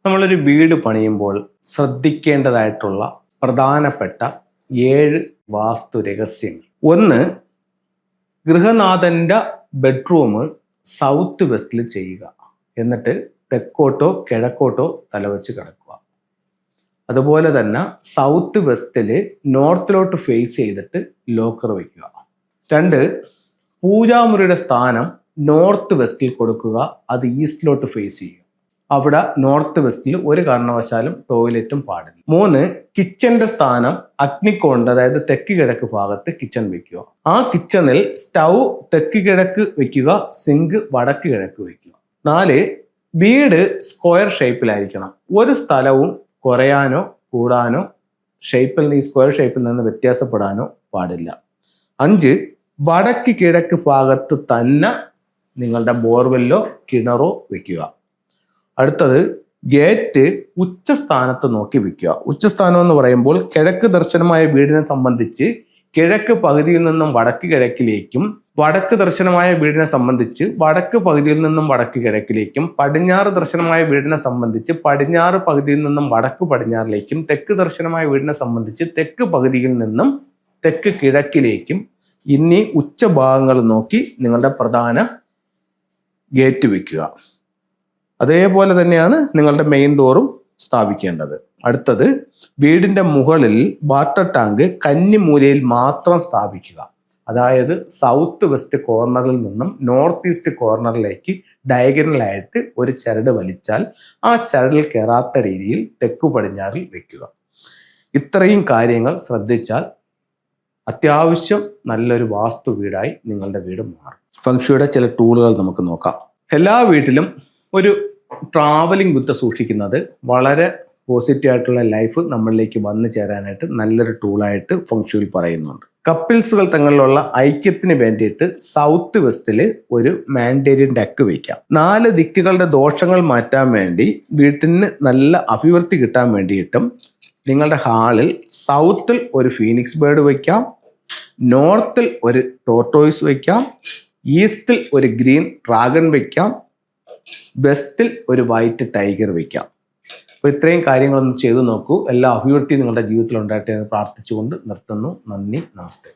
നമ്മളൊരു വീട് പണിയുമ്പോൾ ശ്രദ്ധിക്കേണ്ടതായിട്ടുള്ള പ്രധാനപ്പെട്ട 7 വാസ്തു രഹസ്യങ്ങൾ. ഒന്ന്, ഗൃഹനാഥന്റെ ബെഡ്റൂം സൗത്ത് വെസ്റ്റിൽ ചെയ്യുക. എന്നിട്ട് തെക്കോട്ടോ കിഴക്കോട്ടോ തലവെച്ച് കിടക്കുക. അതുപോലെ തന്നെ സൗത്ത് വെസ്റ്റിൽ നോർത്തിലോട്ട് ഫേസ് ചെയ്തിട്ട് ലോക്കർ വയ്ക്കുക. 2, പൂജാമുറിയുടെ സ്ഥാനം നോർത്ത് വെസ്റ്റിൽ കൊടുക്കുക. അത് ഈസ്റ്റിലോട്ട് ഫേസ് ചെയ്യുക. അവിടെ നോർത്ത് വെസ്റ്റിൽ ഒരു കാരണവശാലും ടോയ്ലറ്റും പാടില്ല. 3, കിച്ചന്റെ സ്ഥാനം അഗ്നിക്കോണിന്റെ അതായത് തെക്ക് കിഴക്ക് ഭാഗത്ത് കിച്ചൺ വെക്കുക. ആ കിച്ചണിൽ സ്റ്റൗ തെക്ക് കിഴക്ക് വെക്കുക, സിങ്ക് വടക്ക് കിഴക്ക് വെക്കുക. 4, വീട് സ്ക്വയർ ഷേപ്പിലായിരിക്കണം. ഒരു സ്ഥലവും കുറയാനോ കൂടാനോ സ്ക്വയർ ഷേപ്പിൽ നിന്ന് വ്യത്യാസപ്പെടാനോ പാടില്ല. 5, വടക്ക് കിഴക്ക് ഭാഗത്ത് തന്നെ നിങ്ങളുടെ ബോർവെല്ലോ കിണറോ വെക്കുക. അടുത്തത്, ഗേറ്റ് ഉച്ചസ്ഥാനത്ത് നോക്കി വെക്കുക. ഉച്ചസ്ഥാനം എന്ന് പറയുമ്പോൾ കിഴക്ക് ദർശനമായ വീടിനെ സംബന്ധിച്ച് കിഴക്ക് പകുതിയിൽ നിന്നും വടക്ക് കിഴക്കിലേക്കും, വടക്ക് ദർശനമായ വീടിനെ സംബന്ധിച്ച് വടക്ക് പകുതിയിൽ നിന്നും വടക്ക് കിഴക്കിലേക്കും, പടിഞ്ഞാറ് ദർശനമായ വീടിനെ സംബന്ധിച്ച് പടിഞ്ഞാറ് പകുതിയിൽ നിന്നും വടക്ക് പടിഞ്ഞാറിലേക്കും, തെക്ക് ദർശനമായ വീടിനെ സംബന്ധിച്ച് തെക്ക് പകുതിയിൽ നിന്നും തെക്ക് കിഴക്കിലേക്കും ഇനി ഉച്ചഭാഗങ്ങൾ നോക്കി നിങ്ങളുടെ പ്രധാന ഗേറ്റ് വെക്കുക. അതേപോലെ തന്നെയാണ് നിങ്ങളുടെ മെയിൻ ഡോറും സ്ഥാപിക്കേണ്ടത്. അടുത്തത്, വീടിന്റെ മുകളിൽ വാട്ടർ ടാങ്ക് കന്നിമൂലയിൽ മാത്രം സ്ഥാപിക്കുക. അതായത് സൗത്ത് വെസ്റ്റ് കോർണറിൽ നിന്നും നോർത്ത് ഈസ്റ്റ് കോർണറിലേക്ക് ഡയഗണലായിട്ട് ഒരു ചരട് വലിച്ചാൽ ആ ചരടിൽ കയറാത്ത രീതിയിൽ തെക്കു പടിഞ്ഞാറിൽ വെക്കുക. ഇത്രയും കാര്യങ്ങൾ ശ്രദ്ധിച്ചാൽ അത്യാവശ്യം നല്ലൊരു വാസ്തു വീടായി നിങ്ങളുടെ വീട് മാറും. ഫംഗ്ഷയുടെ ചില ടൂളുകൾ നമുക്ക് നോക്കാം. എല്ലാ വീട്ടിലും ഒരു ട്രാവലിംഗ് ബുദ്ധ സൂക്ഷിക്കുന്നത് വളരെ പോസിറ്റീവ് ആയിട്ടുള്ള ലൈഫ് നമ്മളിലേക്ക് വന്നു ചേരാനായിട്ട് നല്ലൊരു ടൂളായിട്ട് ഫംഗ്ഷനിൽ പറയുന്നുണ്ട്. കപ്പിൾസുകൾ തങ്ങളിലുള്ള ഐക്യത്തിന് വേണ്ടിയിട്ട് സൗത്ത് വെസ്റ്റിൽ ഒരു മാൻഡേരിയൻ ഡക്ക് വയ്ക്കാം. 4 ദിക്കുകളുടെ ദോഷങ്ങൾ മാറ്റാൻ വേണ്ടി വീട്ടിന് നല്ല അഭിവൃദ്ധി കിട്ടാൻ വേണ്ടിയിട്ടും നിങ്ങളുടെ ഹാളിൽ സൗത്തിൽ ഒരു ഫീനിക്സ് ബേർഡ് വയ്ക്കാം, നോർത്തിൽ ഒരു ടോർട്ടോയ്സ് വയ്ക്കാം, ഈസ്റ്റിൽ ഒരു ഗ്രീൻ ഡ്രാഗൺ വയ്ക്കാം, വെസ്റ്റിൽ ഒരു വൈറ്റ് ടൈഗർ വയ്ക്കാം. അപ്പോൾ ഇത്രയും കാര്യങ്ങളൊന്ന് ചെയ്തു നോക്കൂ. എല്ലാ അഭിവൃദ്ധിയും നിങ്ങളുടെ ജീവിതത്തിൽ ഉണ്ടായിട്ട് എന്ന് പ്രാർത്ഥിച്ചുകൊണ്ട് നിർത്തുന്നു. നന്ദി, നമസ്തേ.